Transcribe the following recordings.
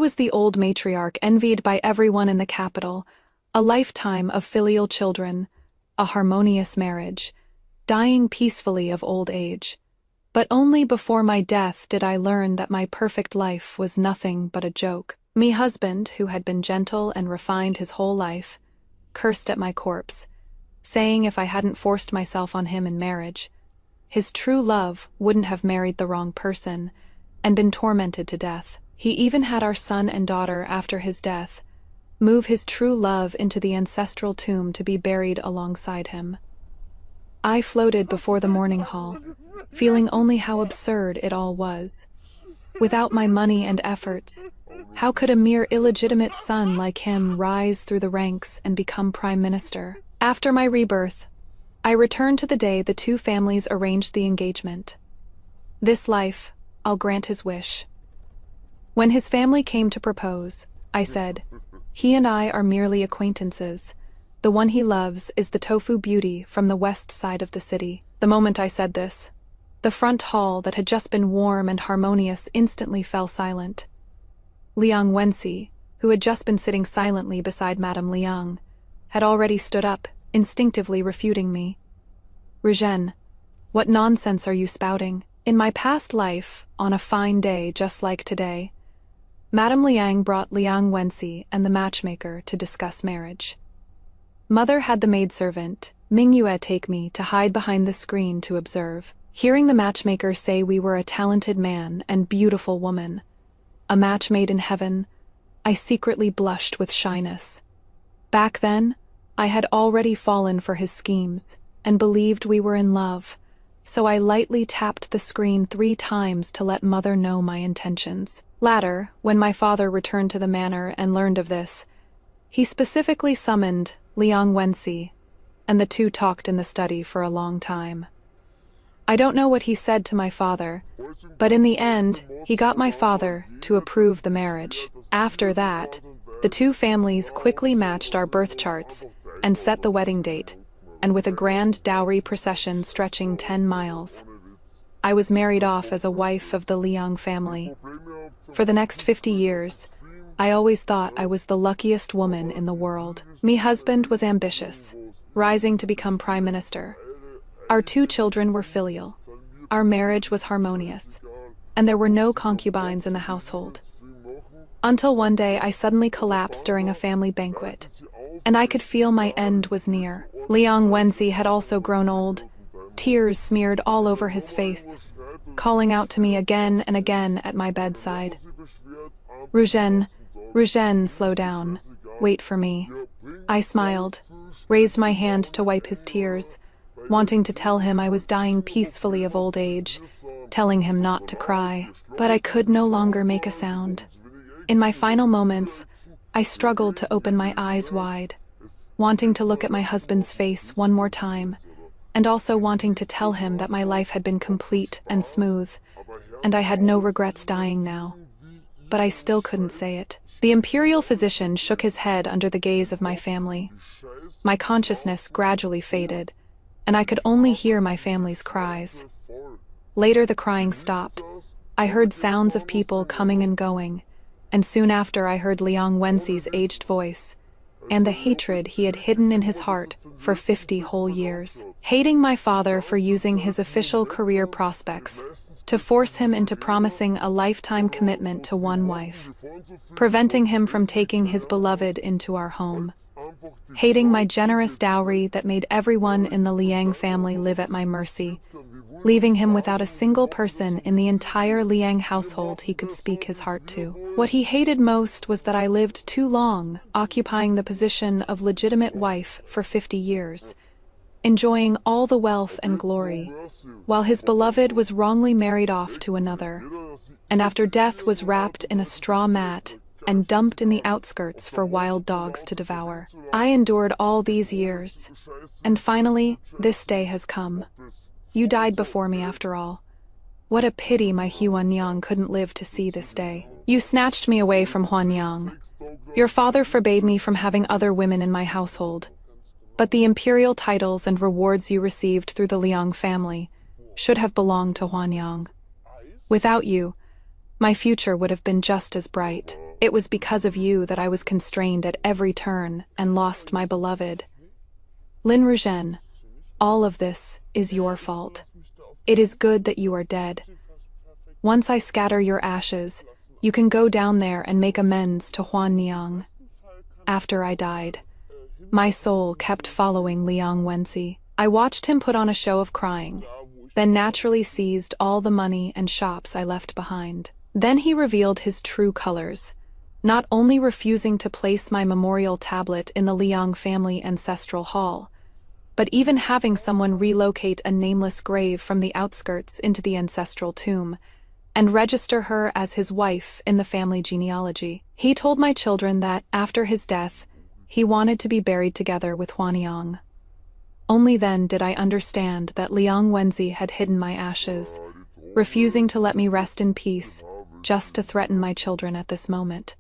was the old matriarch envied by everyone in the capital, a lifetime of filial children, a harmonious marriage, dying peacefully of old age. But only before my death did I learn that my perfect life was nothing but a joke. Me husband, who had been gentle and refined his whole life, cursed at my corpse, saying if I hadn't forced myself on him in marriage, his true love wouldn't have married the wrong person and been tormented to death. He even had our son and daughter, after his death, move his true love into the ancestral tomb to be buried alongside him. I floated before the mourning hall, feeling only how absurd it all was. Without my money and efforts, how could a mere illegitimate son like him rise through the ranks and become prime minister? After my rebirth, I returned to the day the two families arranged the engagement. This life, I'll grant his wish. When his family came to propose, I said, he and I are merely acquaintances. The one he loves is the tofu beauty from the west side of the city. The moment I said this, the front hall that had just been warm and harmonious instantly fell silent. Liang Wenxi, who had just been sitting silently beside Madame Liang, had already stood up, instinctively refuting me. Rezhen, what nonsense are you spouting? In my past life, on a fine day just like today, Madame Liang brought Liang Wenxi and the matchmaker to discuss marriage. Mother had the maidservant, Mingyue, take me to hide behind the screen to observe. Hearing the matchmaker say we were a talented man and beautiful woman, a match made in heaven, I secretly blushed with shyness. Back then, I had already fallen for his schemes and believed we were in love, so I lightly tapped the screen 3 times to let Mother know my intentions. Later, when my father returned to the manor and learned of this, he specifically summoned Liang Wenxi, and the two talked in the study for a long time. I don't know what he said to my father, but in the end, he got my father to approve the marriage. After that, the two families quickly matched our birth charts and set the wedding date, and with a grand dowry procession stretching 10 miles, I was married off as a wife of the Liang family. For the next 50 years, I always thought I was the luckiest woman in the world. Me husband was ambitious, rising to become prime minister. Our 2 children were filial. Our marriage was harmonious, and there were no concubines in the household. Until one day I suddenly collapsed during a family banquet, and I could feel my end was near. Liang Wenxi had also grown old, tears smeared all over his face, calling out to me again and again at my bedside. Rezhen, slow down. Wait for me. I smiled, raised my hand to wipe his tears, wanting to tell him I was dying peacefully of old age, telling him not to cry, but I could no longer make a sound. In my final moments, I struggled to open my eyes wide, wanting to look at my husband's face one more time, and also wanting to tell him that my life had been complete and smooth, and I had no regrets dying now. But I still couldn't say it. The imperial physician shook his head under the gaze of my family. My consciousness gradually faded, and I could only hear my family's cries. Later the crying stopped. I heard sounds of people coming and going, and soon after I heard Liang Wenxi's aged voice, and the hatred he had hidden in his heart for 50 whole years. Hating my father for using his official career prospects to force him into promising a lifetime commitment to one wife, preventing him from taking his beloved into our home. Hating my generous dowry that made everyone in the Liang family live at my mercy, leaving him without a single person in the entire Liang household he could speak his heart to. What he hated most was that I lived too long, occupying the position of legitimate wife for 50 years, enjoying all the wealth and glory, while his beloved was wrongly married off to another, and after death was wrapped in a straw mat and dumped in the outskirts for wild dogs to devour. I endured all these years, and finally, this day has come. You died before me after all. What a pity my Huan couldn't live to see this day. You snatched me away from Huan. Your father forbade me from having other women in my household, but the imperial titles and rewards you received through the Liang family should have belonged to Huan. Without you, my future would have been just as bright. It was because of you that I was constrained at every turn and lost my beloved. Lin Ruzhen, all of this is your fault. It is good that you are dead. Once I scatter your ashes, you can go down there and make amends to Huan Niang. After I died, my soul kept following Liang Wenxi. I watched him put on a show of crying, then naturally seized all the money and shops I left behind. Then he revealed his true colors, not only refusing to place my memorial tablet in the Liang family ancestral hall, but even having someone relocate a nameless grave from the outskirts into the ancestral tomb, and register her as his wife in the family genealogy. He told my children that, after his death, he wanted to be buried together with Huan Yang. Only then did I understand that Liang Wenxi had hidden my ashes, refusing to let me rest in peace, just to threaten my children at this moment.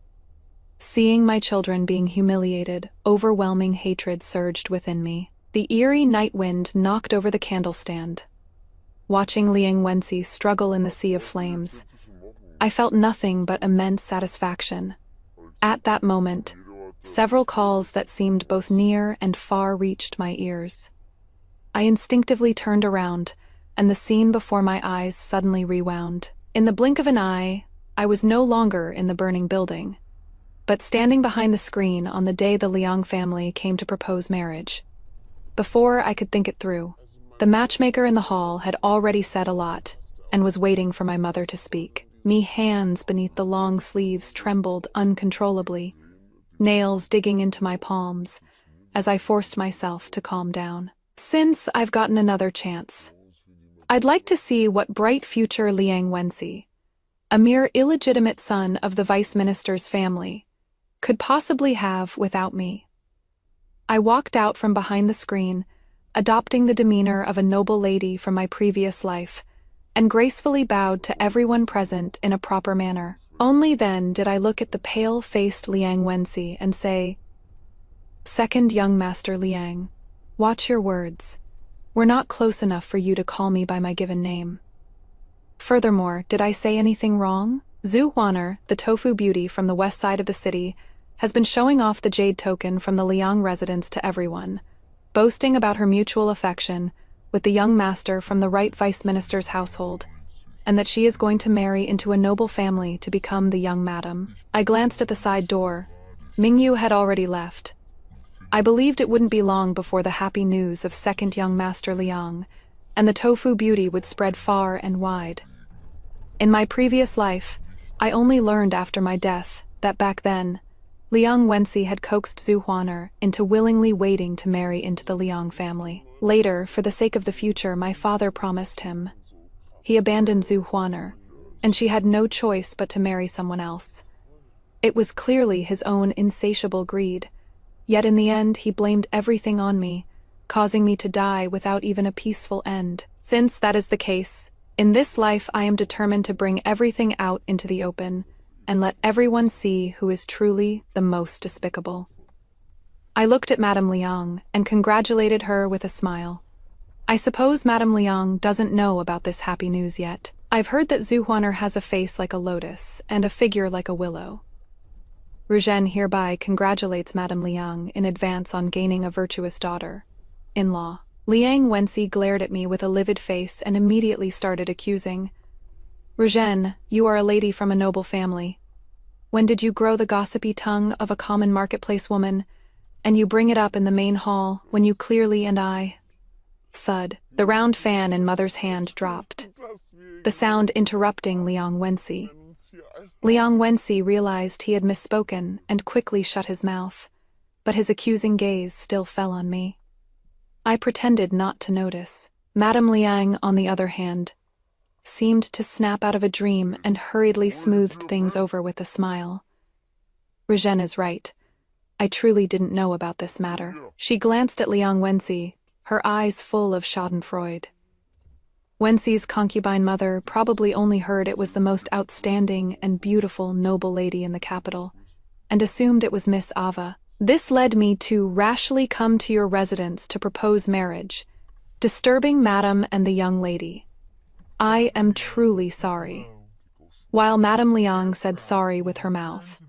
Seeing my children being humiliated, overwhelming hatred surged within me. The eerie night wind knocked over the candle stand. Watching Liang Wenxi struggle in the sea of flames, I felt nothing but immense satisfaction. At that moment, several calls that seemed both near and far reached my ears. I instinctively turned around, and the scene before my eyes suddenly rewound. In the blink of an eye, I was no longer in the burning building, but standing behind the screen on the day the Liang family came to propose marriage. Before I could think it through, the matchmaker in the hall had already said a lot and was waiting for my mother to speak. Me hands beneath the long sleeves trembled uncontrollably, nails digging into my palms as I forced myself to calm down. Since I've gotten another chance, I'd like to see what bright future Liang Wenxi, a mere illegitimate son of the vice minister's family, could possibly have without me. I walked out from behind the screen, adopting the demeanor of a noble lady from my previous life, and gracefully bowed to everyone present in a proper manner. Only then did I look at the pale-faced Liang Wenxi and say, "Second young Master Liang, watch your words. We're not close enough for you to call me by my given name. Furthermore, did I say anything wrong?" Zhu Huaner, the tofu beauty from the west side of the city, has been showing off the jade token from the Liang residence to everyone, boasting about her mutual affection with the young master from the right vice minister's household, and that she is going to marry into a noble family to become the young madam. I glanced at the side door. Mingyu had already left. I believed it wouldn't be long before the happy news of second young Master Liang and the tofu beauty would spread far and wide. In my previous life, I only learned after my death that back then, Liang Wenxi had coaxed Zhu Huaner into willingly waiting to marry into the Liang family. Later, for the sake of the future, my father promised him. He abandoned Zhu Huaner, and she had no choice but to marry someone else. It was clearly his own insatiable greed, yet in the end he blamed everything on me, causing me to die without even a peaceful end. Since that is the case, in this life I am determined to bring everything out into the open, and let everyone see who is truly the most despicable. I looked at Madame Liang and congratulated her with a smile. I suppose Madame Liang doesn't know about this happy news yet. I've heard that Zhu Huaner has a face like a lotus and a figure like a willow. Ruzhen hereby congratulates Madame Liang in advance on gaining a virtuous daughter-in-law. Liang Wenxi glared at me with a livid face and immediately started accusing. "Ruzhen, you are a lady from a noble family. When did you grow the gossipy tongue of a common marketplace woman, and you bring it up in the main hall when you clearly and I—" Thud. The round fan in Mother's hand dropped, the sound interrupting Liang Wenxi. Liang Wenxi realized he had misspoken and quickly shut his mouth, but his accusing gaze still fell on me. I pretended not to notice. Madame Liang, on the other hand, seemed to snap out of a dream and hurriedly smoothed things over with a smile. Ruzhen is right. I truly didn't know about this matter. She glanced at Liang Wenxi, her eyes full of schadenfreude. Wenxi's concubine mother probably only heard it was the most outstanding and beautiful noble lady in the capital, and assumed it was Miss Ava. This led me to rashly come to your residence to propose marriage, disturbing Madame and the young lady. I am truly sorry. While Madame Liang said sorry with her mouth,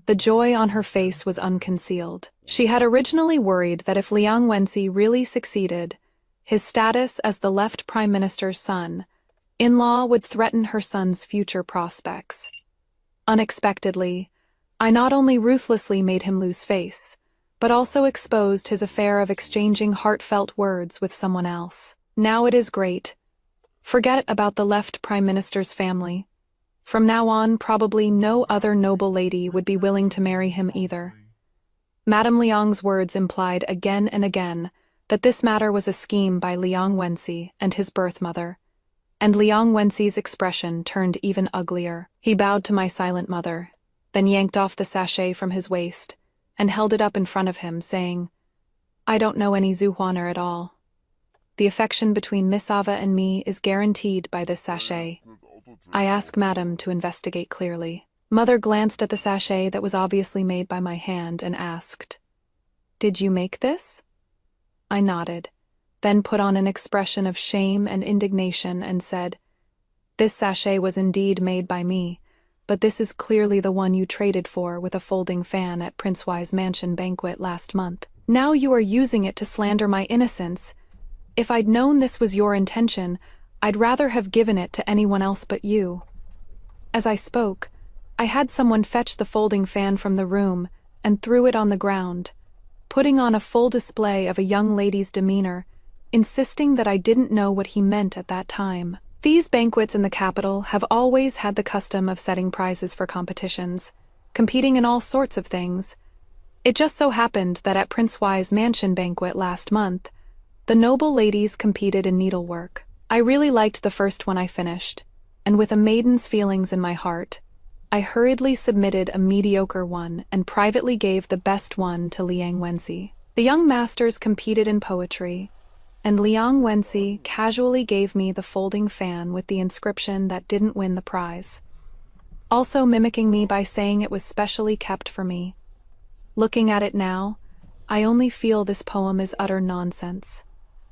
The joy on her face was unconcealed. She had originally worried that if Liang Wenxi really succeeded, his status as the left prime minister's son-in-law would threaten her son's future prospects. Unexpectedly, I not only ruthlessly made him lose face, but also exposed his affair of exchanging heartfelt words with someone else. Now it is great. Forget about the left prime minister's family. From now on, probably no other noble lady would be willing to marry him either. Madame Liang's words implied again and again that this matter was a scheme by Liang Wenxi and his birth mother, and Liang Wenxi's expression turned even uglier. He bowed to my silent mother, then yanked off the sachet from his waist and held it up in front of him, saying, "I don't know any Huaner at all. The affection between Miss Ava and me is guaranteed by this sachet. I ask Madam to investigate clearly." Mother glanced at the sachet that was obviously made by my hand and asked, "Did you make this?" I nodded, then put on an expression of shame and indignation and said, "This sachet was indeed made by me, but this is clearly the one you traded for with a folding fan at Prince Hui's mansion banquet last month. Now you are using it to slander my innocence. If I'd known this was your intention, I'd rather have given it to anyone else but you." As I spoke, I had someone fetch the folding fan from the room and threw it on the ground, putting on a full display of a young lady's demeanor, insisting that I didn't know what he meant at that time. These banquets in the capital have always had the custom of setting prizes for competitions, competing in all sorts of things. It just so happened that at Prince Hui's mansion banquet last month, the noble ladies competed in needlework. I really liked the first one I finished, and with a maiden's feelings in my heart, I hurriedly submitted a mediocre one and privately gave the best one to Liang Wenxi. The young masters competed in poetry, and Liang Wenxi casually gave me the folding fan with the inscription that didn't win the prize, also mimicking me by saying it was specially kept for me. Looking at it now, I only feel this poem is utter nonsense.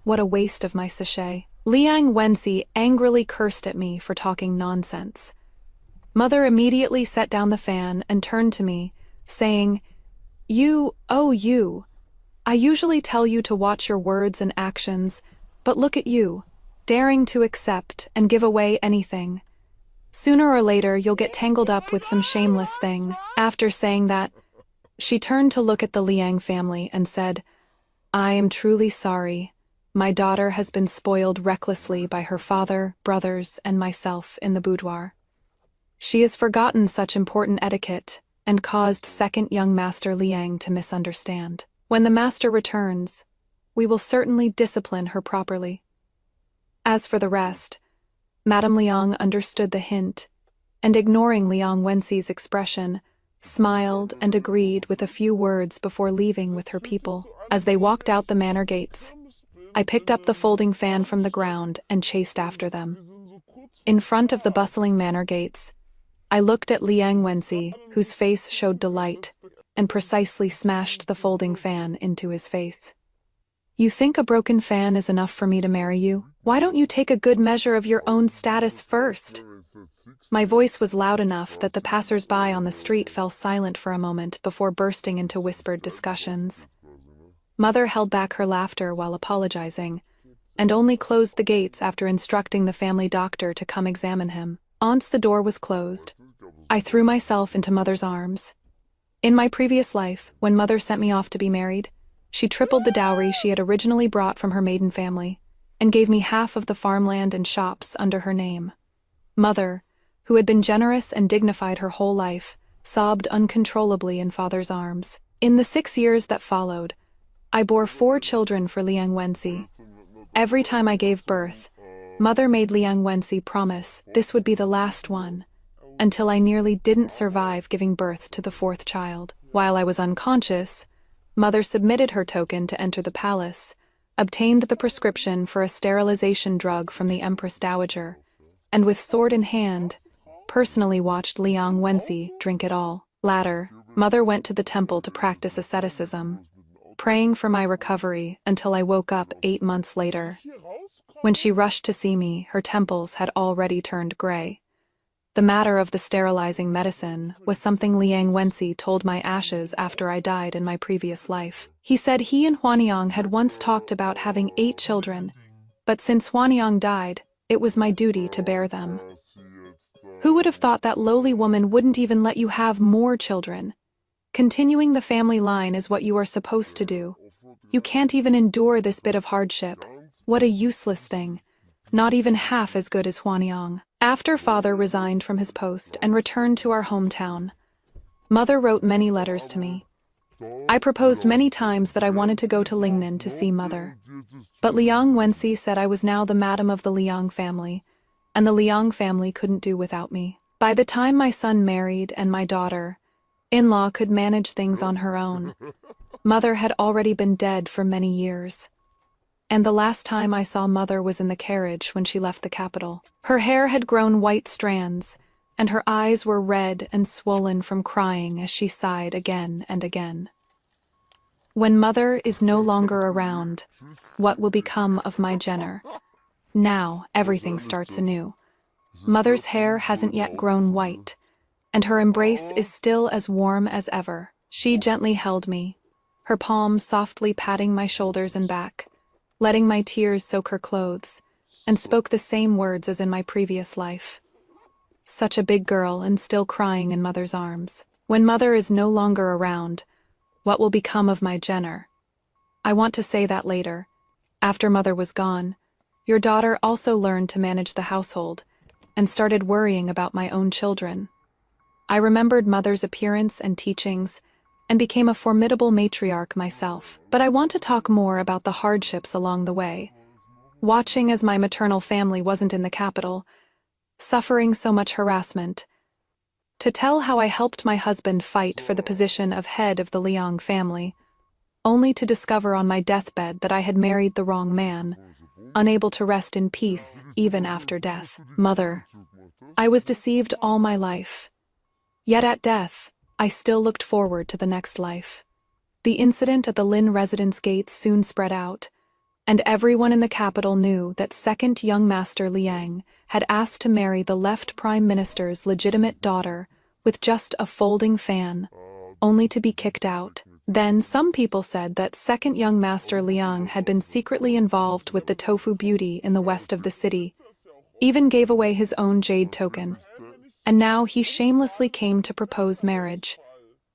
What a waste of my sachet. Liang Wenxi angrily cursed at me for talking nonsense. Mother immediately set down the fan and turned to me, saying, "You, oh you. I usually tell you to watch your words and actions, but look at you, daring to accept and give away anything. Sooner or later you'll get tangled up with some shameless thing." After saying that, she turned to look at the Liang family and said, "I am truly sorry. My daughter has been spoiled recklessly by her father, brothers, and myself in the boudoir. She has forgotten such important etiquette and caused second young Master Liang to misunderstand. When the master returns, we will certainly discipline her properly." As for the rest, Madame Liang understood the hint, and ignoring Liang Wenxi's expression, smiled and agreed with a few words before leaving with her people. As they walked out the manor gates, I picked up the folding fan from the ground and chased after them. In front of the bustling manor gates, I looked at Liang Wenxi, whose face showed delight, and precisely smashed the folding fan into his face. "You think a broken fan is enough for me to marry you? Why don't you take a good measure of your own status first?" My voice was loud enough that the passers-by on the street fell silent for a moment before bursting into whispered discussions. Mother held back her laughter while apologizing, and only closed the gates after instructing the family doctor to come examine him. Once the door was closed, I threw myself into Mother's arms. In my previous life, when Mother sent me off to be married, she tripled the dowry she had originally brought from her maiden family, and gave me half of the farmland and shops under her name. Mother, who had been generous and dignified her whole life, sobbed uncontrollably in Father's arms. In the 6 years that followed, I bore 4 children for Liang Wenxi. Every time I gave birth, Mother made Liang Wenxi promise this would be the last one, until I nearly didn't survive giving birth to the 4th child. While I was unconscious, Mother submitted her token to enter the palace, obtained the prescription for a sterilization drug from the Empress Dowager, and with sword in hand, personally watched Liang Wenxi drink it all. Later, Mother went to the temple to practice asceticism, praying for my recovery until I woke up 8 months later. When she rushed to see me, her temples had already turned gray. The matter of the sterilizing medicine was something Liang Wenxi told my ashes after I died in my previous life. He said he and Huanyang had once talked about having 8 children, but since Huanyang died, it was my duty to bear them. Who would have thought that lowly woman wouldn't even let you have more children? Continuing the family line is what you are supposed to do. You can't even endure this bit of hardship. What a useless thing. Not even half as good as Huanyang. After father resigned from his post and returned to our hometown, mother wrote many letters to me. I proposed many times that I wanted to go to Lingnan to see mother. But Liang Wenxi said I was now the madam of the Liang family, and the Liang family couldn't do without me. By the time my son married and my daughter-in-law could manage things on her own, mother had already been dead for many years. And the last time I saw mother was in the carriage when she left the capital. Her hair had grown white strands, and her eyes were red and swollen from crying as she sighed again and again. When mother is no longer around, what will become of my Jenner? Now everything starts anew. Mother's hair hasn't yet grown white, and her embrace is still as warm as ever. She gently held me, her palm softly patting my shoulders and back, letting my tears soak her clothes, and spoke the same words as in my previous life. Such a big girl and still crying in mother's arms. When mother is no longer around, what will become of my Jenner? I want to say that later. After mother was gone, your daughter also learned to manage the household and started worrying about my own children. I remembered mother's appearance and teachings and became a formidable matriarch myself. But I want to talk more about the hardships along the way. Watching as my maternal family wasn't in the capital, suffering so much harassment. To tell how I helped my husband fight for the position of head of the Liang family, only to discover on my deathbed that I had married the wrong man, unable to rest in peace even after death. Mother, I was deceived all my life. Yet at death, I still looked forward to the next life. The incident at the Lin residence gates soon spread out, and everyone in the capital knew that second young master Liang had asked to marry the left prime minister's legitimate daughter with just a folding fan, only to be kicked out. Then some people said that second young master Liang had been secretly involved with the tofu beauty in the west of the city, even gave away his own jade token. And now he shamelessly came to propose marriage,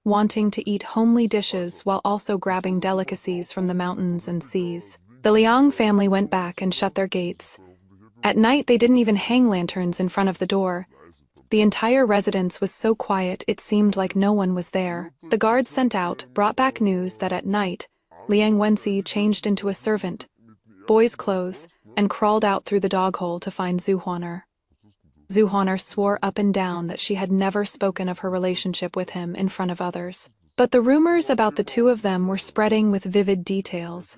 wanting to eat homely dishes while also grabbing delicacies from the mountains and seas. The Liang family went back and shut their gates. At night they didn't even hang lanterns in front of the door. The entire residence was so quiet it seemed like no one was there. The guards sent out brought back news that at night, Liang Wenxi changed into a servant, boy's clothes, and crawled out through the dog hole to find Zhu Huaner. Zhu Huaner swore up and down that she had never spoken of her relationship with him in front of others. But the rumors about the two of them were spreading with vivid details.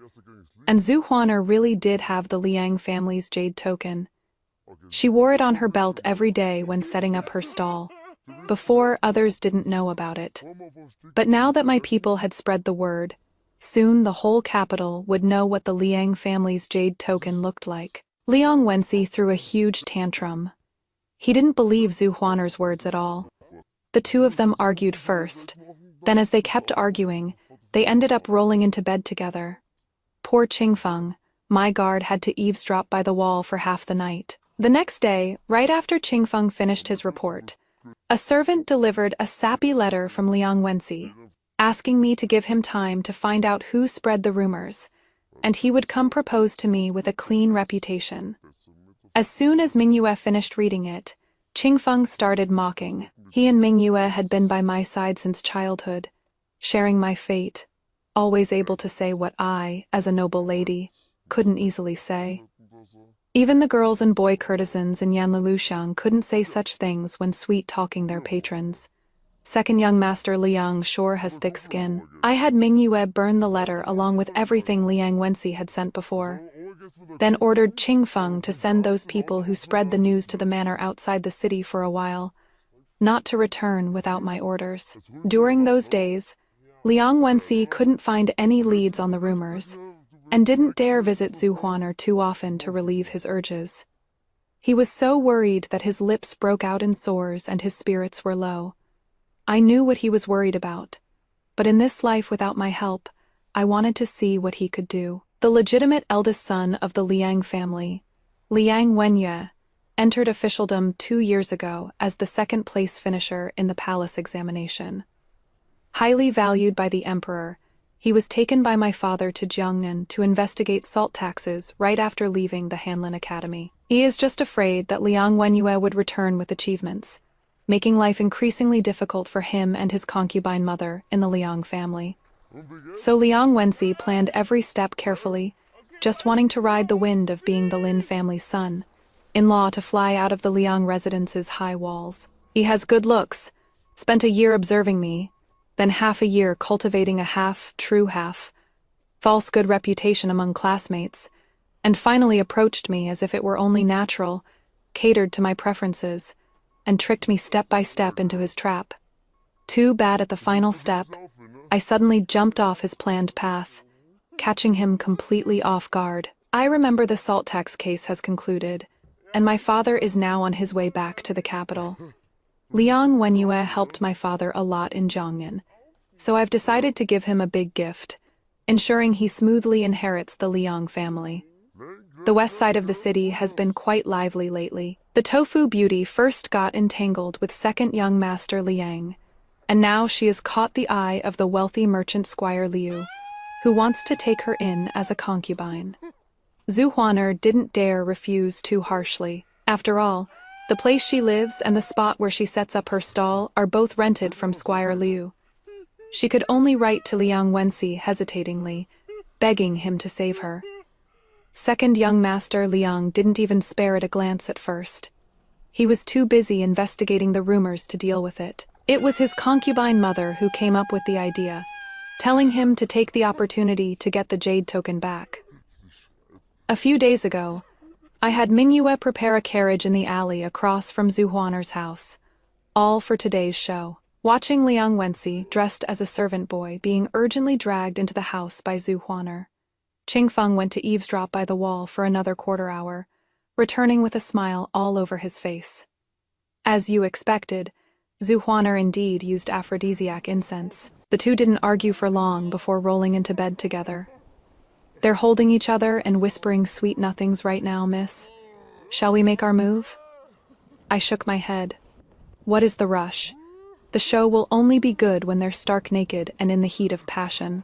And Zhu Huaner really did have the Liang family's jade token. She wore it on her belt every day when setting up her stall. Before, others didn't know about it. But now that my people had spread the word, soon the whole capital would know what the Liang family's jade token looked like. Liang Wenxi threw a huge tantrum. He didn't believe Zhu Huaner's words at all. The two of them argued first. Then as they kept arguing, they ended up rolling into bed together. Poor Qingfeng, my guard had to eavesdrop by the wall for half the night. The next day, right after Qingfeng finished his report, a servant delivered a sappy letter from Liang Wenxi, asking me to give him time to find out who spread the rumors, and he would come propose to me with a clean reputation. As soon as Mingyue finished reading it, Qingfeng started mocking. He and Mingyue had been by my side since childhood, sharing my fate, always able to say what I, as a noble lady, couldn't easily say. Even the girls and boy courtesans in Yanliluxiang couldn't say such things when sweet-talking their patrons. Second young master Liang sure has thick skin. I had Mingyue burn the letter along with everything Liang Wenxi had sent before, then ordered Qingfeng to send those people who spread the news to the manor outside the city for a while, not to return without my orders. During those days, Liang Wenxi couldn't find any leads on the rumors, and didn't dare visit Zhu Huaner too often to relieve his urges. He was so worried that his lips broke out in sores and his spirits were low. I knew what he was worried about, but in this life without my help, I wanted to see what he could do. The legitimate eldest son of the Liang family, Liang Wenyue, entered officialdom 2 years ago as the second-place finisher in the palace examination. Highly valued by the emperor, he was taken by my father to Jiangnan to investigate salt taxes right after leaving the Hanlin Academy. He is just afraid that Liang Wenyue would return with achievements, making life increasingly difficult for him and his concubine mother in the Liang family. So Liang Wenxi planned every step carefully, just wanting to ride the wind of being the Lin family's son, in-law to fly out of the Liang residence's high walls. He has good looks, spent a year observing me, then half a year cultivating a half-true false good reputation among classmates, and finally approached me as if it were only natural, catered to my preferences, and tricked me step by step into his trap. Too bad at the final step, I suddenly jumped off his planned path, catching him completely off guard. I remember the salt tax case has concluded, and my father is now on his way back to the capital. Liang Wenyue helped my father a lot in Jiangnan, so I've decided to give him a big gift, ensuring he smoothly inherits the Liang family. The west side of the city has been quite lively lately. The tofu beauty first got entangled with second young master Liang, and now she has caught the eye of the wealthy merchant Squire Liu, who wants to take her in as a concubine. Zhu Huaner didn't dare refuse too harshly. After all, the place she lives and the spot where she sets up her stall are both rented from Squire Liu. She could only write to Liang Wenxi hesitatingly, begging him to save her. Second young master Liang didn't even spare it a glance at first. He was too busy investigating the rumors to deal with it. It was his concubine mother who came up with the idea, telling him to take the opportunity to get the jade token back. A few days ago, I had Mingyue prepare a carriage in the alley across from Zhu Huaner's house, all for today's show. Watching Liang Wenxi, dressed as a servant boy, being urgently dragged into the house by Zhu Huaner, Qingfeng went to eavesdrop by the wall for another quarter hour, returning with a smile all over his face. As you expected, Zhu Huaner indeed used aphrodisiac incense. The two didn't argue for long before rolling into bed together. They're holding each other and whispering sweet nothings right now, miss. Shall we make our move? I shook my head. What is the rush? The show will only be good when they're stark naked and in the heat of passion.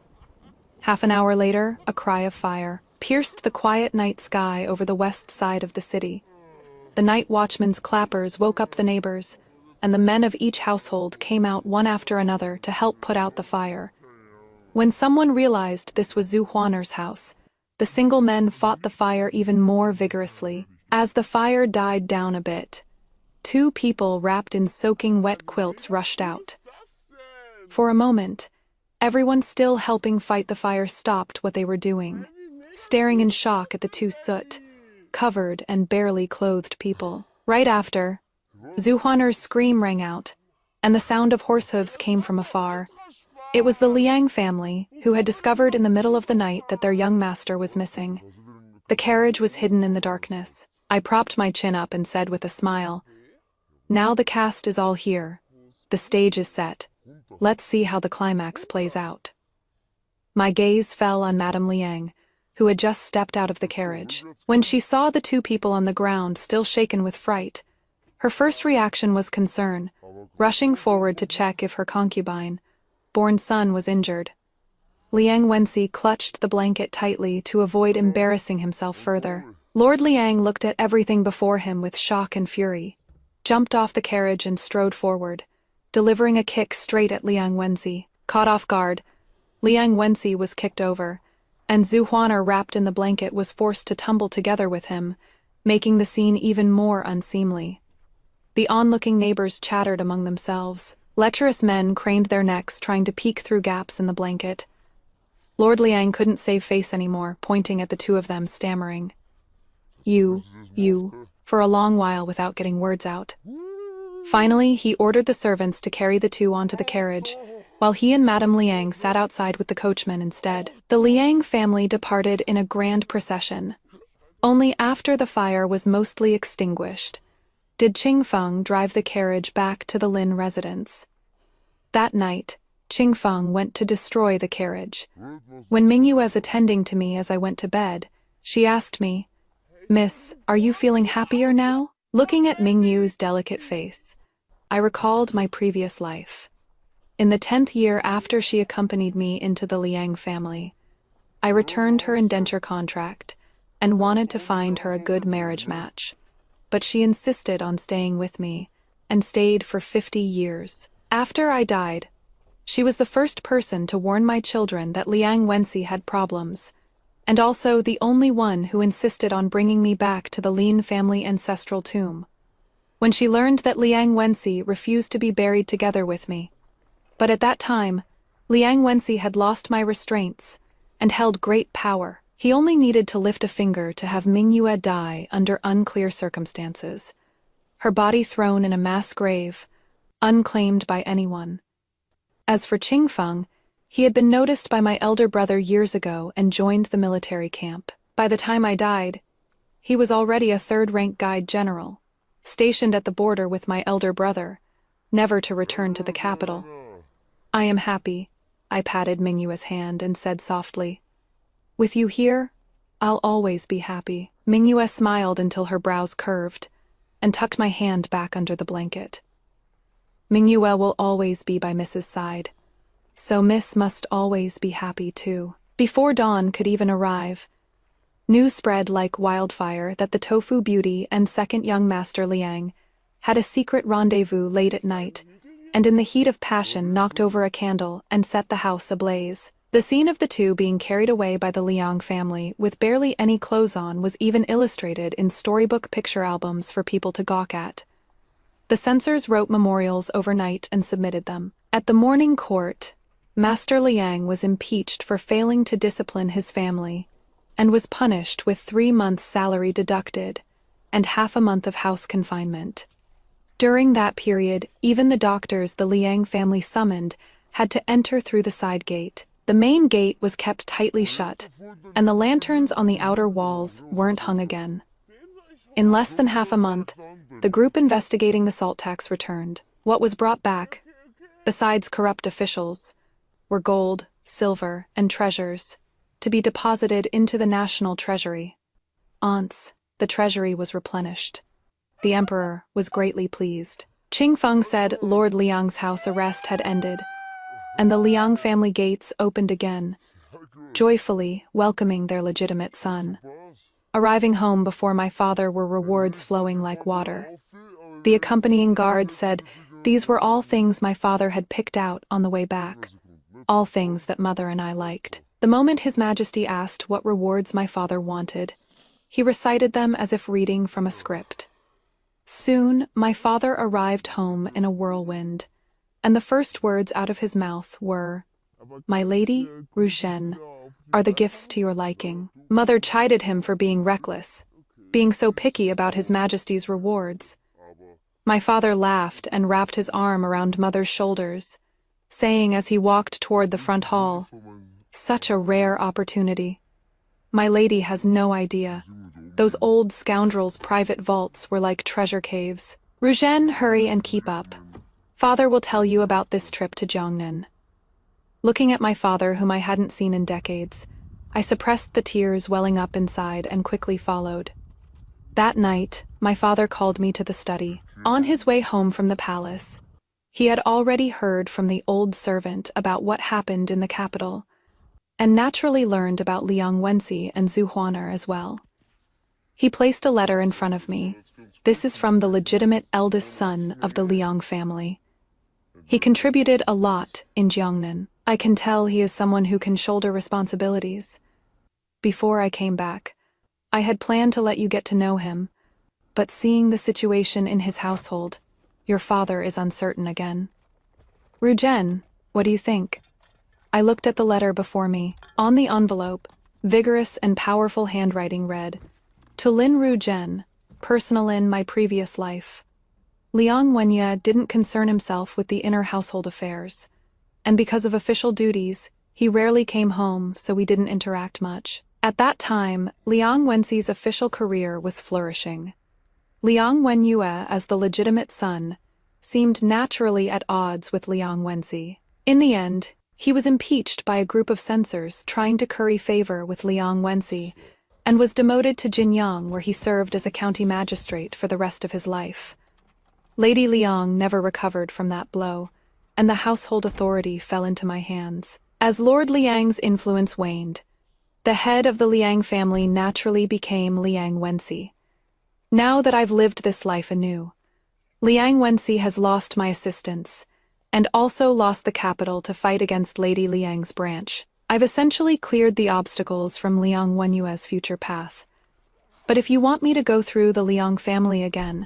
Half an hour later, a cry of fire pierced the quiet night sky over the west side of the city. The night watchman's clappers woke up the neighbors, and the men of each household came out one after another to help put out the fire. When someone realized this was Zhu Huaner's house, the single men fought the fire even more vigorously. As the fire died down a bit, 2 people wrapped in soaking wet quilts rushed out. For a moment, everyone still helping fight the fire stopped what they were doing, staring in shock at the 2 soot-covered and barely clothed people. Right after, Zhu Huaner's scream rang out, and the sound of horse hooves came from afar. It was the Liang family, who had discovered in the middle of the night that their young master was missing. The carriage was hidden in the darkness. I propped my chin up and said with a smile, "Now the cast is all here. The stage is set. Let's see how the climax plays out." My gaze fell on Madame Liang, who had just stepped out of the carriage. When she saw the 2 people on the ground still shaken with fright, her first reaction was concern, rushing forward to check if her concubine, born son, was injured. Liang Wenxi clutched the blanket tightly to avoid embarrassing himself further. Lord Liang looked at everything before him with shock and fury, jumped off the carriage and strode forward, delivering a kick straight at Liang Wenxi. Caught off guard, Liang Wenxi was kicked over, and Zhu Huaner, wrapped in the blanket, was forced to tumble together with him, making the scene even more unseemly. The onlooking neighbors chattered among themselves. Lecherous men craned their necks, trying to peek through gaps in the blanket. Lord Liang couldn't save face anymore, pointing at the 2 of them, stammering, You, for a long while without getting words out. Finally, he ordered the servants to carry the 2 onto the carriage, while he and Madame Liang sat outside with the coachman instead. The Liang family departed in a grand procession. Only after the fire was mostly extinguished did Qingfeng drive the carriage back to the Lin residence. That night, Qingfeng went to destroy the carriage. When Mingyu was attending to me as I went to bed, she asked me, "Miss, are you feeling happier now?" Looking at Mingyu's delicate face, I recalled my previous life. In the 10th year after she accompanied me into the Liang family, I returned her indenture contract and wanted to find her a good marriage match. But she insisted on staying with me, and stayed for 50 years. After I died, she was the first person to warn my children that Liang Wenxi had problems, and also the only one who insisted on bringing me back to the Lin family ancestral tomb. When she learned that Liang Wenxi refused to be buried together with me. But at that time, Liang Wenxi had lost my restraints and held great power. He only needed to lift a finger to have Mingyue die under unclear circumstances, her body thrown in a mass grave, unclaimed by anyone. As for Qingfeng, he had been noticed by my elder brother years ago and joined the military camp. By the time I died, he was already a third-rank guide general, stationed at the border with my elder brother, never to return to the capital. "I am happy," I patted Mingyue's hand and said softly. "With you here, I'll always be happy." Mingyue smiled until her brows curved, and tucked my hand back under the blanket. "Mingyue will always be by Miss's side, so Miss must always be happy too." Before dawn could even arrive, news spread like wildfire that the Tofu Beauty and second young master Liang had a secret rendezvous late at night, and in the heat of passion knocked over a candle and set the house ablaze. The scene of the two being carried away by the Liang family with barely any clothes on was even illustrated in storybook picture albums for people to gawk at. The censors wrote memorials overnight and submitted them. At the morning court, Master Liang was impeached for failing to discipline his family, and was punished with 3 months' salary deducted and half a month of house confinement. During that period, even the doctors the Liang family summoned had to enter through the side gate. The main gate was kept tightly shut, and the lanterns on the outer walls weren't hung again. In less than half a month, the group investigating the salt tax returned. What was brought back, besides corrupt officials, were gold, silver, and treasures, to be deposited into the national treasury. Once, the treasury was replenished. The emperor was greatly pleased. Qingfeng said Lord Liang's house arrest had ended, and the Liang family gates opened again, joyfully welcoming their legitimate son. Arriving home before my father were rewards flowing like water. The accompanying guard said these were all things my father had picked out on the way back, all things that mother and I liked. The moment His Majesty asked what rewards my father wanted, he recited them as if reading from a script. Soon, my father arrived home in a whirlwind, and the first words out of his mouth were, "My lady, Rushen, are the gifts to your liking." Mother chided him for being reckless, being so picky about His Majesty's rewards. My father laughed and wrapped his arm around Mother's shoulders, saying as he walked toward the front hall, "Such a rare opportunity. My lady has no idea. Those old scoundrels' private vaults were like treasure caves. Rushen, hurry and keep up. Father will tell you about this trip to Jiangnan." Looking at my father, whom I hadn't seen in decades, I suppressed the tears welling up inside and quickly followed. That night, my father called me to the study. On his way home from the palace, he had already heard from the old servant about what happened in the capital, and naturally learned about Liang Wenxi and Zhu Huaner as well. He placed a letter in front of me. This is from the legitimate eldest son of the Liang family. He contributed a lot in Jiangnan. I can tell he is someone who can shoulder responsibilities. Before I came back, I had planned to let you get to know him, but seeing the situation in his household, your father is uncertain again. Rujen, what do you think? I looked at the letter before me. On the envelope, vigorous and powerful handwriting read, "To Lin Rujen, personal in my previous life. Liang Wenye didn't concern himself with the inner household affairs, and because of official duties, he rarely came home, so we didn't interact much. At that time, Liang Wenxi's official career was flourishing. Liang Wenyue, as the legitimate son, seemed naturally at odds with Liang Wenxi. In the end, he was impeached by a group of censors trying to curry favor with Liang Wenxi, and was demoted to Jinyang, where he served as a county magistrate for the rest of his life. Lady Liang never recovered from that blow, and the household authority fell into my hands. As Lord Liang's influence waned, the head of the Liang family naturally became Liang Wenxi. Now that I've lived this life anew, Liang Wenxi has lost my assistance, and also lost the capital to fight against Lady Liang's branch. I've essentially cleared the obstacles from Liang Wenyue's future path. But if you want me to go through the Liang family again,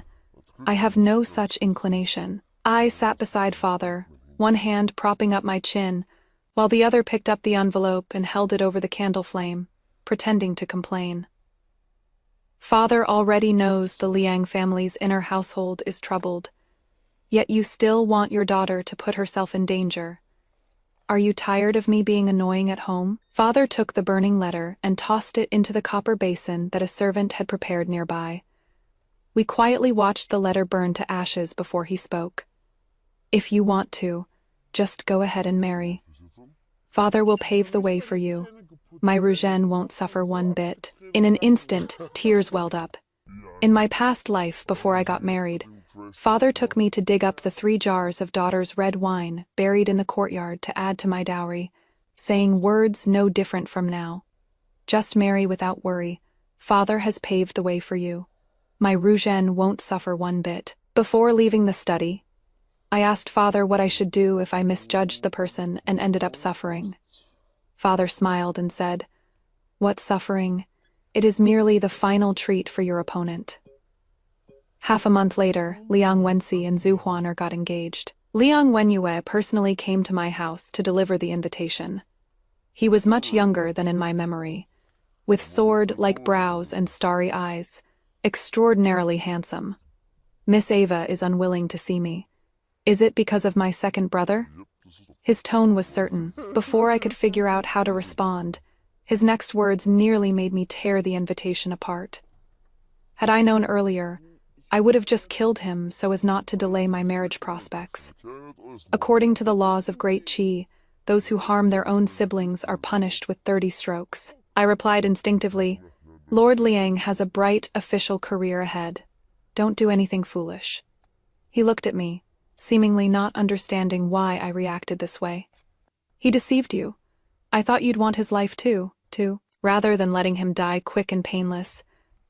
I have no such inclination. I sat beside father, one hand propping up my chin, while the other picked up the envelope and held it over the candle flame, pretending to complain. Father already knows the Liang family's inner household is troubled, yet you still want your daughter to put herself in danger. Are you tired of me being annoying at home? Father took the burning letter and tossed it into the copper basin that a servant had prepared nearby. We quietly watched the letter burn to ashes before he spoke. If you want to, just go ahead and marry. Father will pave the way for you. My Ruzhen won't suffer one bit. In an instant, tears welled up. In my past life, before I got married, Father took me to dig up the 3 jars of daughter's red wine buried in the courtyard to add to my dowry, saying words no different from now. Just marry without worry. Father has paved the way for you. My Ruzhen won't suffer one bit. Before leaving the study, I asked Father what I should do if I misjudged the person and ended up suffering. Father smiled and said, "What suffering? It is merely the final treat for your opponent." Half a month later, Liang Wenxi and Zhu Huan got engaged. Liang Wenyue personally came to my house to deliver the invitation. He was much younger than in my memory, with sword-like brows and starry eyes, extraordinarily handsome. Miss Ava is unwilling to see me. Is it because of my second brother? His tone was certain. Before I could figure out how to respond, his next words nearly made me tear the invitation apart. Had I known earlier, I would have just killed him so as not to delay my marriage prospects. According to the laws of Great Qi, those who harm their own siblings are punished with 30 strokes. I replied instinctively, "Lord Liang has a bright official career ahead. Don't do anything foolish." He looked at me, seemingly not understanding why I reacted this way. "He deceived you. I thought you'd want his life too. Rather than letting him die quick and painless,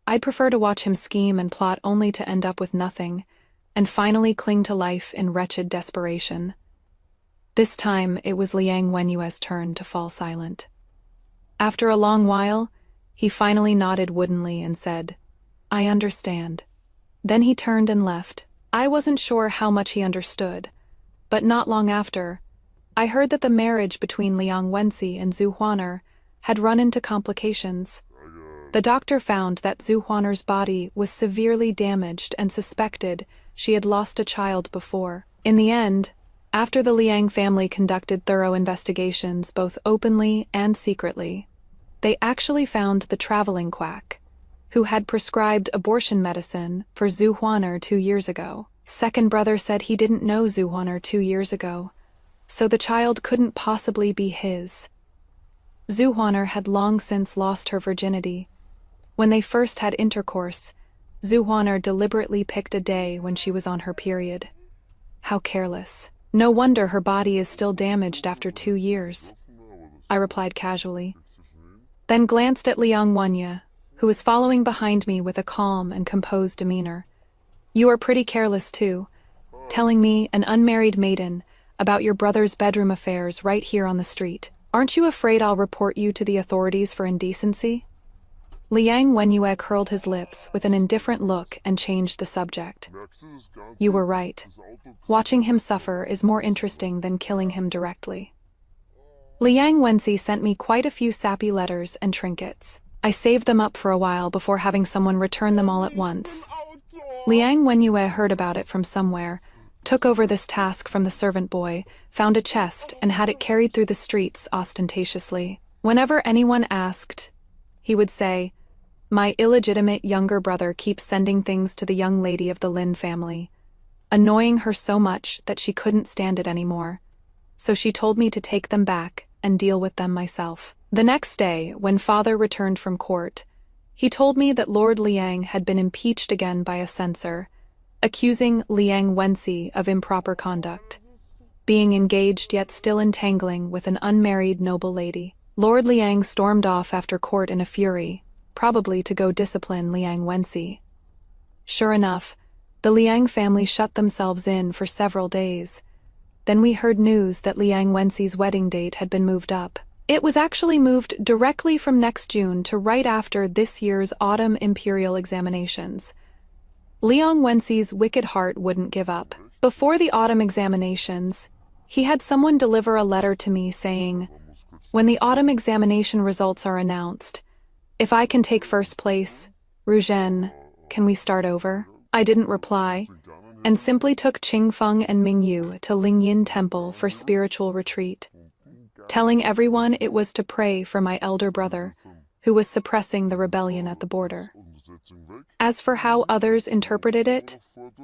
I'd prefer to watch him scheme and plot only to end up with nothing, and finally cling to life in wretched desperation." This time, it was Liang Wenyue's turn to fall silent. After a long while, he finally nodded woodenly and said, "I understand." Then he turned and left. I wasn't sure how much he understood, but not long after, I heard that the marriage between Liang Wenxi and Zhu Huaner had run into complications. The doctor found that Zhu Huaner's body was severely damaged and suspected she had lost a child before. In the end, after the Liang family conducted thorough investigations both openly and secretly, they actually found the traveling quack, who had prescribed abortion medicine for Zhu Huaner 2 years ago. Second brother said he didn't know Zhu Huaner 2 years ago, so the child couldn't possibly be his. Zhu Huaner had long since lost her virginity. When they first had intercourse, Zhu Huaner deliberately picked a day when she was on her period. How careless. No wonder her body is still damaged after 2 years, I replied casually, then glanced at Liang Wenyue, who was following behind me with a calm and composed demeanor. "You are pretty careless too, telling me, an unmarried maiden, about your brother's bedroom affairs right here on the street. Aren't you afraid I'll report you to the authorities for indecency?" Liang Wenyue curled his lips with an indifferent look and changed the subject. "You were right. Watching him suffer is more interesting than killing him directly." Liang Wenxi sent me quite a few sappy letters and trinkets. I saved them up for a while before having someone return them all at once. Liang Wenyue heard about it from somewhere, took over this task from the servant boy, found a chest, and had it carried through the streets ostentatiously. Whenever anyone asked, He would say, "My illegitimate younger brother keeps sending things to the young lady of the Lin family, annoying her so much that she couldn't stand it anymore. So she told me to take them back and deal with them myself." The next day, when father returned from court, he told me that Lord Liang had been impeached again by a censor, accusing Liang Wenxi of improper conduct, being engaged yet still entangling with an unmarried noble lady. Lord Liang stormed off after court in a fury, probably to go discipline Liang Wenxi. Sure enough, the Liang family shut themselves in for several days. Then we heard news that Liang Wenxi's wedding date had been moved up. It was actually moved directly from next June to right after this year's autumn imperial examinations. Liang Wenxi's wicked heart wouldn't give up. Before the autumn examinations, he had someone deliver a letter to me saying, "When the autumn examination results are announced, if I can take first place, Ruzhen, can we start over?" I didn't reply, and simply took Qingfeng and Mingyu to Lingyin Temple for spiritual retreat, telling everyone it was to pray for my elder brother, who was suppressing the rebellion at the border. As for how others interpreted it,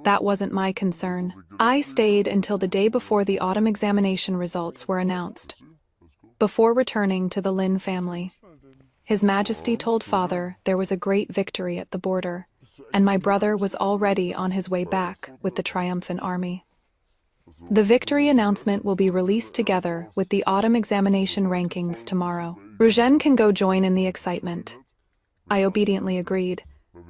that wasn't my concern. I stayed until the day before the autumn examination results were announced, before returning to the Lin family. His Majesty told father there was a great victory at the border, and my brother was already on his way back with the triumphant army. The victory announcement will be released together with the autumn examination rankings tomorrow. Ruzhen can go join in the excitement. I obediently agreed,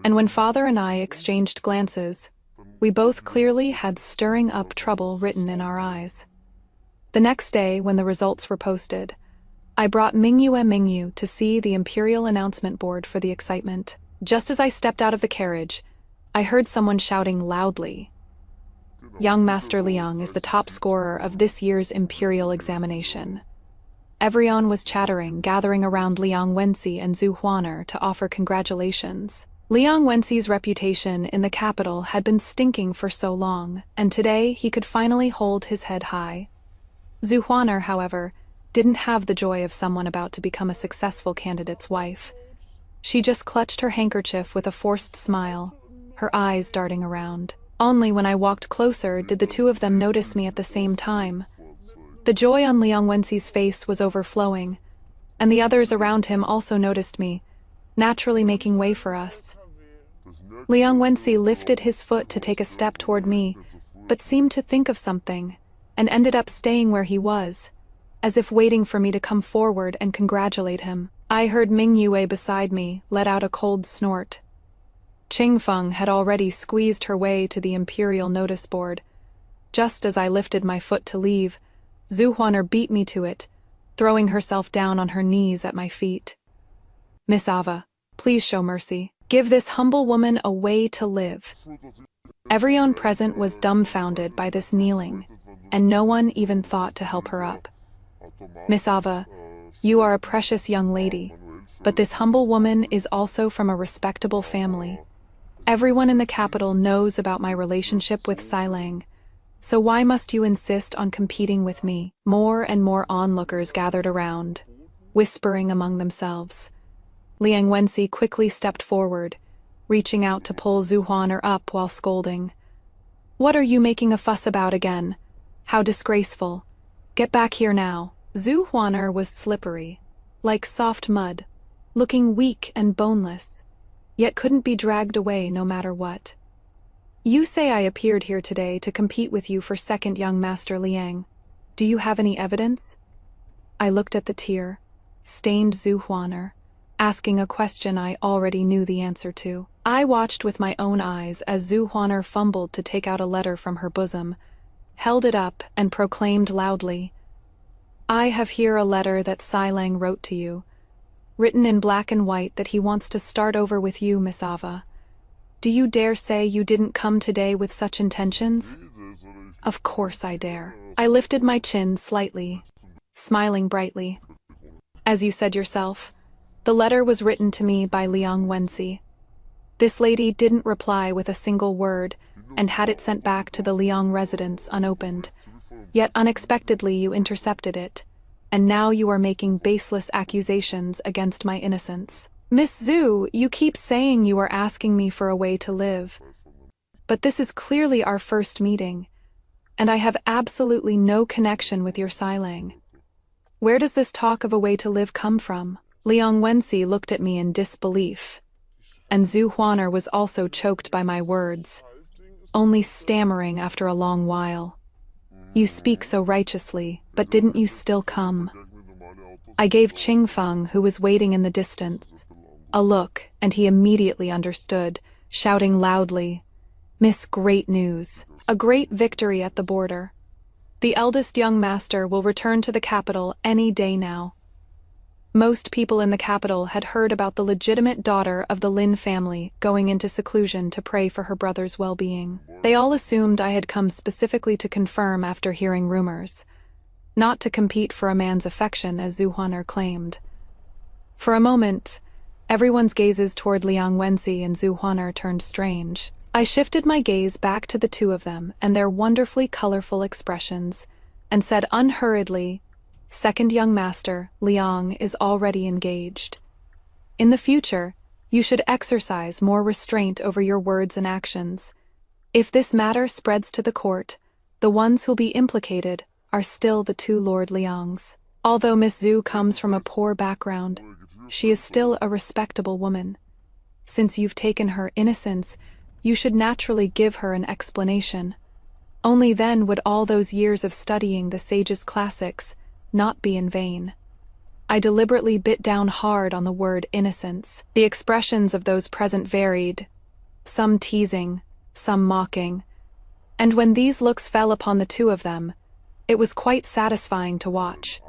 and when father and I exchanged glances, we both clearly had stirring up trouble written in our eyes. The next day, when the results were posted, I brought Mingyu to see the imperial announcement board for the excitement. Just as I stepped out of the carriage, I heard someone shouting loudly, "Young Master Liang is the top scorer of this year's imperial examination." Everyone was chattering, gathering around Liang Wenxi and Zhu Huaner to offer congratulations. Liang Wenxi's reputation in the capital had been stinking for so long, and today he could finally hold his head high. Zhu Huaner, however, didn't have the joy of someone about to become a successful candidate's wife. She just clutched her handkerchief with a forced smile, her eyes darting around. Only when I walked closer did the two of them notice me at the same time. The joy on Liang Wenxi's face was overflowing, and the others around him also noticed me, naturally making way for us. Liang Wenxi lifted his foot to take a step toward me, but seemed to think of something, and ended up staying where he was, as if waiting for me to come forward and congratulate him. I heard Mingyue beside me let out a cold snort. Qingfeng had already squeezed her way to the imperial notice board. Just as I lifted my foot to leave, Zhu Huaner beat me to it, throwing herself down on her knees at my feet. "Miss Ava, please show mercy. Give this humble woman a way to live." Everyone present was dumbfounded by this kneeling, and no one even thought to help her up. "Miss Ava, you are a precious young lady, but this humble woman is also from a respectable family. Everyone in the capital knows about my relationship with Sailang, so why must you insist on competing with me?" More and more onlookers gathered around, whispering among themselves. Liang Wenxi quickly stepped forward, reaching out to pull Zhu Huaner up while scolding. "What are you making a fuss about again? How disgraceful. Get back here now." Zhu Huaner was slippery, like soft mud, looking weak and boneless, yet couldn't be dragged away no matter what. "You say I appeared here today to compete with you for second, young Master Liang. Do you have any evidence?" I looked at the tear-stained Zhu Huaner, asking a question I already knew the answer to. I watched with my own eyes as Zhu Huaner fumbled to take out a letter from her bosom, held it up, and proclaimed loudly, "I have here a letter that Sailang wrote to you, written in black and white that he wants to start over with you, Miss Ava. Do you dare say you didn't come today with such intentions?" "Of course I dare." I lifted my chin slightly, smiling brightly. "As you said yourself, the letter was written to me by Liang Wenxi. This lady didn't reply with a single word and had it sent back to the Liang residence unopened. Yet unexpectedly you intercepted it, and now you are making baseless accusations against my innocence." Miss Zhu, you keep saying you are asking me for a way to live. But this is clearly our first meeting, and I have absolutely no connection with your Silang. Where does this talk of a way to live come from? Liang Wenxi looked at me in disbelief, and Zhu Huaner was also choked by my words, only stammering after a long while. You speak so righteously, but didn't you still come? I gave Qingfeng, who was waiting in the distance, a look, and he immediately understood, shouting loudly, Miss Great News, a great victory at the border. The eldest young master will return to the capital any day now. Most people in the capital had heard about the legitimate daughter of the Lin family going into seclusion to pray for her brother's well-being. They all assumed I had come specifically to confirm after hearing rumors, not to compete for a man's affection as Zhu Huaner claimed. For a moment, everyone's gazes toward Liang Wenxi and Zhu Huaner turned strange. I shifted my gaze back to the two of them and their wonderfully colorful expressions, and said unhurriedly, Second young master, Liang, is already engaged. In the future, you should exercise more restraint over your words and actions. If this matter spreads to the court, the ones who'll be implicated are still the two Lord Liangs. Although Miss Zhu comes from a poor background, she is still a respectable woman. Since you've taken her innocence, you should naturally give her an explanation. Only then would all those years of studying the sage's classics not be in vain. I deliberately bit down hard on the word innocence. The expressions of those present varied, some teasing, some mocking, and when these looks fell upon the two of them, it was quite satisfying to watch.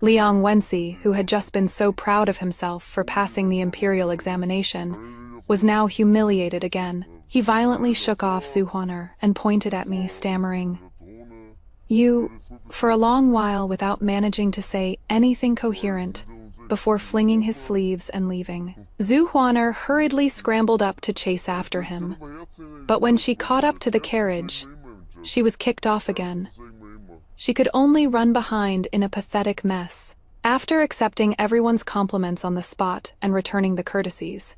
Liang Wenxi, who had just been so proud of himself for passing the imperial examination, was now humiliated again. He violently shook off Zhu Huaner and pointed at me, stammering, You, for a long while without managing to say anything coherent, before flinging his sleeves and leaving. Zhu Huaner hurriedly scrambled up to chase after him, but when she caught up to the carriage, she was kicked off again. She could only run behind in a pathetic mess. After accepting everyone's compliments on the spot and returning the courtesies,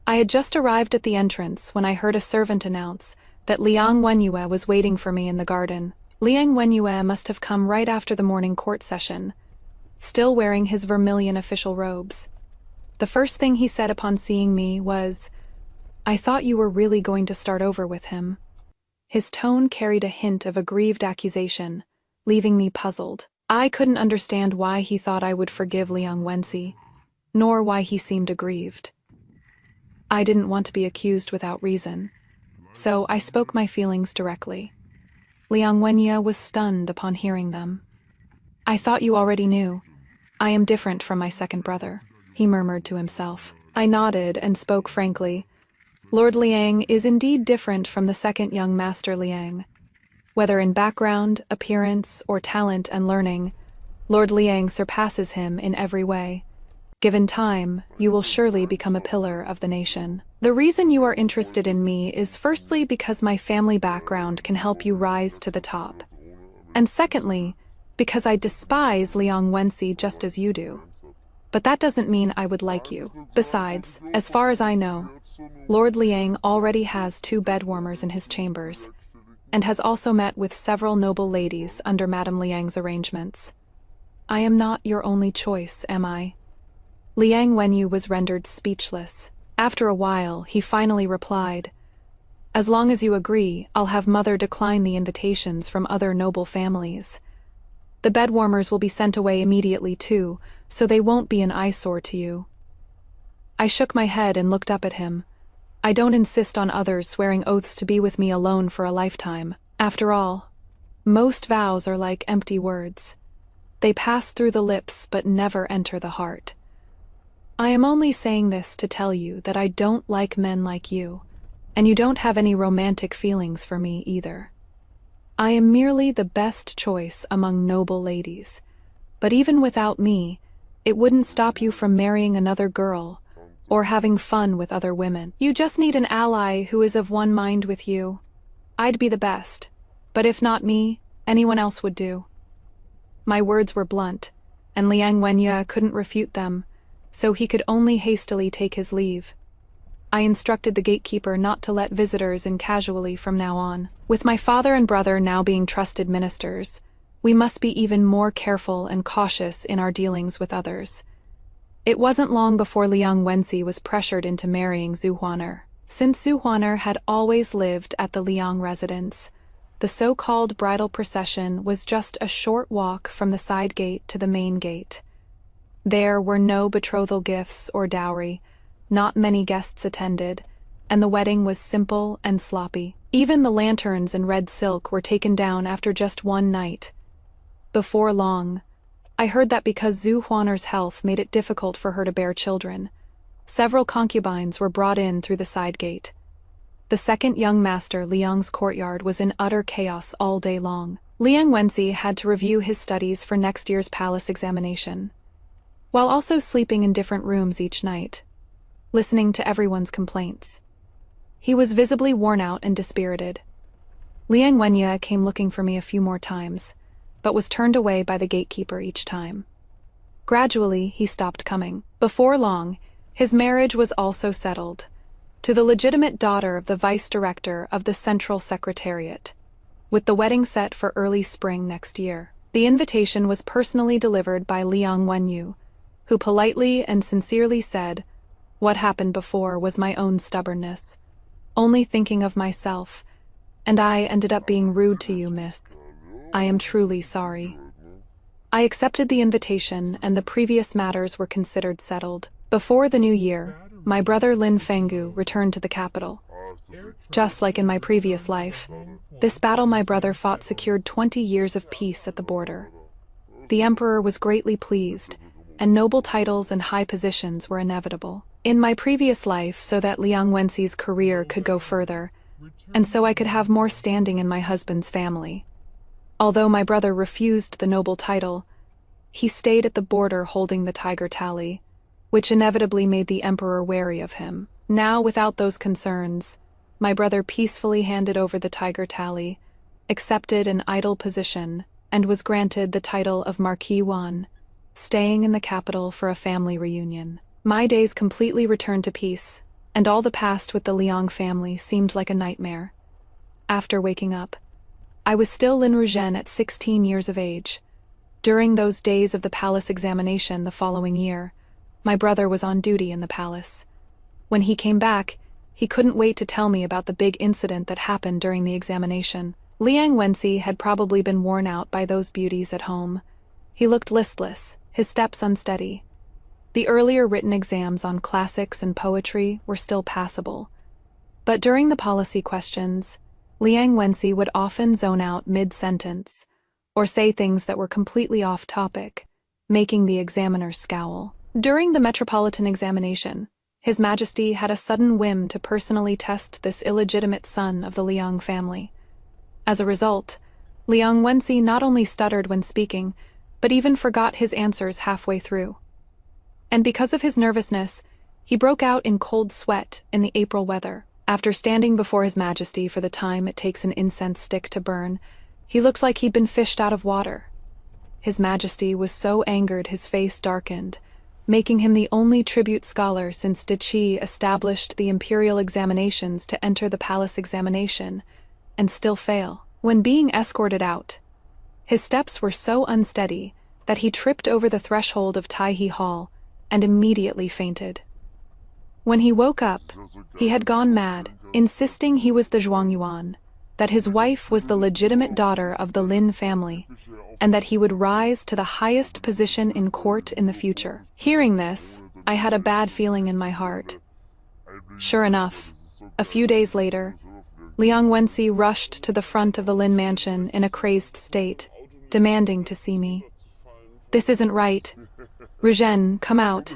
I had just arrived at the entrance when I heard a servant announce that Liang Wenyue was waiting for me in the garden. Liang Wenyue must have come right after the morning court session, still wearing his vermilion official robes. The first thing he said upon seeing me was, I thought you were really going to start over with him. His tone carried a hint of aggrieved accusation, leaving me puzzled. I couldn't understand why he thought I would forgive Liang Wenxi, nor why he seemed aggrieved. I didn't want to be accused without reason, so I spoke my feelings directly. Liang Wenyue was stunned upon hearing them. I thought you already knew. I am different from my second brother, he murmured to himself. I nodded and spoke frankly. Lord Liang is indeed different from the second young master Liang. Whether in background, appearance, or talent and learning, Lord Liang surpasses him in every way. Given time, you will surely become a pillar of the nation. The reason you are interested in me is firstly because my family background can help you rise to the top. And secondly, because I despise Liang Wenxi just as you do. But that doesn't mean I would like you. Besides, as far as I know, Lord Liang already has 2 bedwarmers in his chambers, and has also met with several noble ladies under Madame Liang's arrangements. I am not your only choice, am I? Liang Wenyue was rendered speechless. After a while, he finally replied, As long as you agree, I'll have Mother decline the invitations from other noble families. The bedwarmers will be sent away immediately too, so they won't be an eyesore to you. I shook my head and looked up at him. I don't insist on others swearing oaths to be with me alone for a lifetime. After all, most vows are like empty words. They pass through the lips but never enter the heart. I am only saying this to tell you that I don't like men like you, and you don't have any romantic feelings for me either. I am merely the best choice among noble ladies, but even without me, it wouldn't stop you from marrying another girl or having fun with other women. You just need an ally who is of one mind with you. I'd be the best, but if not me, anyone else would do. My words were blunt, and Liang Wenyue couldn't refute them, so he could only hastily take his leave. I instructed the gatekeeper not to let visitors in casually from now on. With my father and brother now being trusted ministers, we must be even more careful and cautious in our dealings with others. It wasn't long before Liang Wenxi was pressured into marrying Zhu Huaner. Since Zhu Huaner had always lived at the Liang residence, the so-called bridal procession was just a short walk from the side gate to the main gate. There were no betrothal gifts or dowry, not many guests attended, and the wedding was simple and sloppy. Even the lanterns and red silk were taken down after just one night. Before long, I heard that because Zhu Huaner's health made it difficult for her to bear children, several concubines were brought in through the side gate. The second young master, Liang's courtyard, was in utter chaos all day long. Liang Wenxi had to review his studies for next year's palace examination, while also sleeping in different rooms each night, listening to everyone's complaints. He was visibly worn out and dispirited. Liang Wenye came looking for me a few more times, but was turned away by the gatekeeper each time. Gradually, he stopped coming. Before long, his marriage was also settled, to the legitimate daughter of the vice director of the Central Secretariat, with the wedding set for early spring next year. The invitation was personally delivered by Liang Wenyu, who politely and sincerely said, "What happened before was my own stubbornness, only thinking of myself, and I ended up being rude to you, miss. I am truly sorry." I accepted the invitation, and the previous matters were considered settled. Before the new year, my brother Lin Fenggu returned to the capital. Just like in my previous life, this battle my brother fought secured 20 years of peace at the border. The emperor was greatly pleased, and noble titles and high positions were inevitable. In my previous life, so that Liang Wenxi's career could go further, and so I could have more standing in my husband's family. Although my brother refused the noble title, he stayed at the border holding the tiger tally, which inevitably made the emperor wary of him. Now, without those concerns, my brother peacefully handed over the tiger tally, accepted an idle position, and was granted the title of Marquis Huan, staying in the capital for a family reunion. My days completely returned to peace, and all the past with the Liang family seemed like a nightmare. After waking up, I was still Lin Ruzhen at 16 years of age. During those days of the palace examination the following year, my brother was on duty in the palace. When he came back, he couldn't wait to tell me about the big incident that happened during the examination. Liang Wenxi had probably been worn out by those beauties at home. He looked listless, his steps unsteady. The earlier written exams on classics and poetry were still passable. But during the policy questions, Liang Wenxi would often zone out mid-sentence, or say things that were completely off-topic, making the examiner scowl. During the metropolitan examination, His Majesty had a sudden whim to personally test this illegitimate son of the Liang family. As a result, Liang Wenxi not only stuttered when speaking, but even forgot his answers halfway through. And because of his nervousness, he broke out in cold sweat in the April weather. After standing before His Majesty for the time it takes an incense stick to burn, he looked like he'd been fished out of water. His Majesty was so angered his face darkened, making him the only tribute scholar since Diqi established the imperial examinations to enter the palace examination, and still fail. When being escorted out, his steps were so unsteady that he tripped over the threshold of Taihe Hall and immediately fainted. When he woke up, he had gone mad, insisting he was the Zhuangyuan, that his wife was the legitimate daughter of the Lin family, and that he would rise to the highest position in court in the future. Hearing this, I had a bad feeling in my heart. Sure enough, a few days later, Liang Wenxi rushed to the front of the Lin mansion in a crazed state, demanding to see me. "This isn't right. Ruzhen, come out.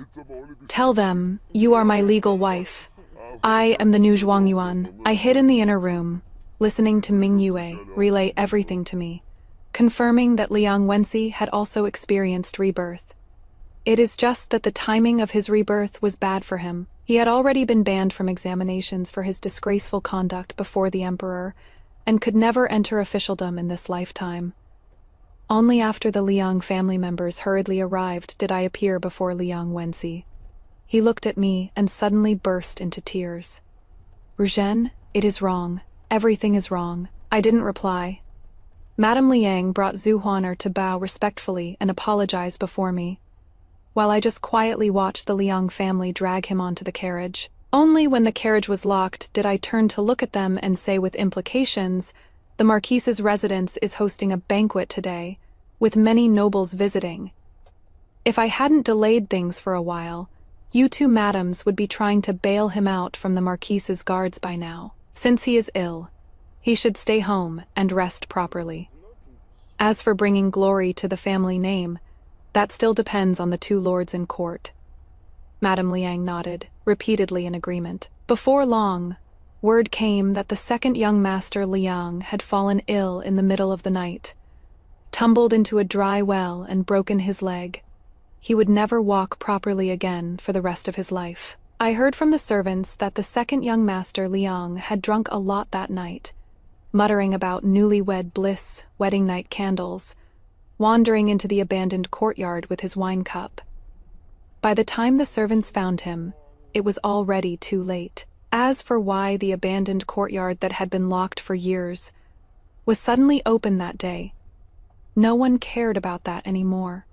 Tell them you are my legal wife. I am the new Zhuangyuan." I hid in the inner room, listening to Ming Yue relay everything to me, confirming that Liang Wenxi had also experienced rebirth. It is just that the timing of his rebirth was bad for him. He had already been banned from examinations for his disgraceful conduct before the emperor, and could never enter officialdom in this lifetime. Only after the Liang family members hurriedly arrived did I appear before Liang Wenxi. He looked at me and suddenly burst into tears. "Ruzhen, it is wrong. Everything is wrong." I didn't reply. Madame Liang brought Zhu Huaner to bow respectfully and apologize before me, while I just quietly watched the Liang family drag him onto the carriage. Only when the carriage was locked did I turn to look at them and say with implications, "The Marquise's residence is hosting a banquet today, with many nobles visiting. If I hadn't delayed things for a while, you two madams would be trying to bail him out from the Marquise's guards by now. Since he is ill, he should stay home and rest properly. As for bringing glory to the family name, that still depends on the two lords in court." Madame Liang nodded, repeatedly in agreement. Before long, word came that the second young master Liang had fallen ill in the middle of the night, tumbled into a dry well and broken his leg. He would never walk properly again for the rest of his life. I heard from the servants that the second young master Liang had drunk a lot that night, muttering about newlywed bliss, wedding night candles, wandering into the abandoned courtyard with his wine cup. By the time the servants found him, it was already too late. As for why the abandoned courtyard that had been locked for years was suddenly open that day, no one cared about that anymore.